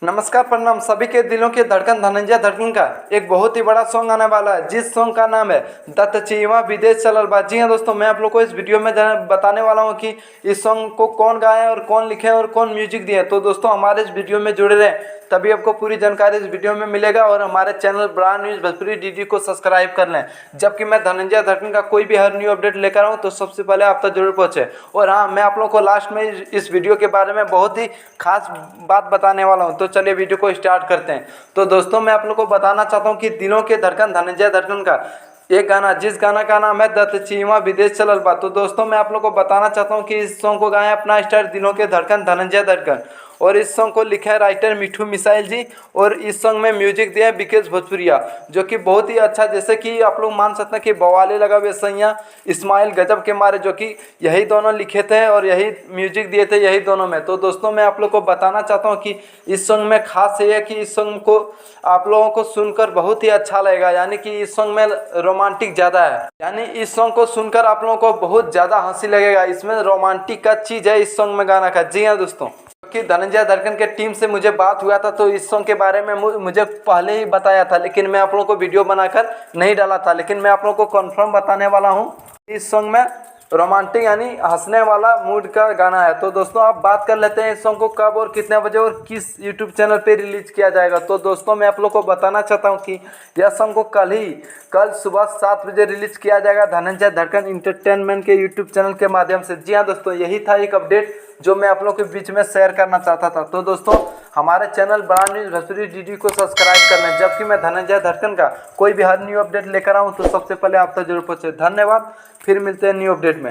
नमस्कार प्रणाम सभी के दिलों की धड़कन धनंजय धड़कन का एक बहुत ही बड़ा सॉन्ग आने वाला है जिस सॉन्ग का नाम है दत्त चीमा विदेश चलल बा। जी हाँ दोस्तों, मैं आप लोग को इस वीडियो में बताने वाला हूँ कि इस सॉन्ग को कौन गाया है और कौन लिखे है और कौन म्यूजिक दिए। तो दोस्तों हमारे इस वीडियो में जुड़े रहे, तभी आपको पूरी जानकारी इस वीडियो में मिलेगा। और हमारे channel brand news Bhojpuri DD को सब्सक्राइब कर लें, जबकि मैं धनंजय धड़कन का कोई भी हर न्यू अपडेट लेकर आऊँ तो सबसे पहले आप तक जरूर पहुँचे। और हाँ, मैं आप लोगों को लास्ट में इस वीडियो के बारे में बहुत ही खास बात बताने वाला हूँ। तो चलिए वीडियो को स्टार्ट करते हैं। तो दोस्तों मैं आप लोग को बताना चाहता हूँ कि दिलों के धड़कन धनंजय धड़कन का एक गाना, जिस गाना का नाम है दत्त चीमा विदेश चलल बा। तो दोस्तों मैं आप लोग को बताना चाहता हूँ कि इस सॉन्ग को गाए अपना स्टार दिलों के धड़कन धनंजय धड़कन, और इस सॉन्ग को लिखा है राइटर मिठू मिसाइल जी, और इस सॉन्ग में म्यूजिक दिया है विकेश भोजपुरिया, जो कि बहुत ही अच्छा, जैसे कि आप लोग मान सकते हैं कि बवाले लगा वे सैया इस्माइल गजब के मारे, जो कि यही दोनों लिखे थे और यही म्यूजिक दिए थे यही दोनों में। तो दोस्तों मैं आप लोग को बताना चाहता हूँ कि इस सॉन्ग में खास ये है कि इस सॉन्ग को आप लोगों को सुनकर बहुत ही अच्छा लगेगा, यानी कि इस सॉन्ग में रोमांटिक ज़्यादा है, यानी इस सॉन्ग को सुनकर आप लोगों को बहुत ज़्यादा हंसी लगेगा। इसमें रोमांटिक का चीज़ है इस सॉन्ग में गाना का। जी हाँ दोस्तों, कि धनंजय धड़कन के टीम से मुझे बात हुआ था तो इस सॉन्ग के बारे में मुझे पहले ही बताया था, लेकिन मैं आप लोगों को वीडियो बनाकर नहीं डाला था। लेकिन मैं आप लोगों को कंफर्म बताने वाला हूँ, इस सॉन्ग में रोमांटिक यानी हंसने वाला मूड का गाना है। तो दोस्तों आप बात कर लेते हैं इस सॉन्ग को कब और कितने बजे और किस यूट्यूब चैनल पे रिलीज किया जाएगा। तो दोस्तों मैं आप लोग को बताना चाहता हूं कि यह सॉन्ग को कल सुबह 7 बजे रिलीज किया जाएगा धनंजय धड़कन इंटरटेनमेंट के यूट्यूब चैनल के माध्यम से। जी हाँ दोस्तों, यही था एक अपडेट जो मैं आप लोग के बीच में शेयर करना चाहता था। तो दोस्तों हमारे channel brand news Bhojpuri DD को सब्सक्राइब कर लें, जबकि मैं धनंजय धड़कन का कोई भी हर न्यू अपडेट लेकर आऊँ तो सबसे पहले आप तक जरूर पहुँचे। धन्यवाद, फिर मिलते हैं न्यू अपडेट में।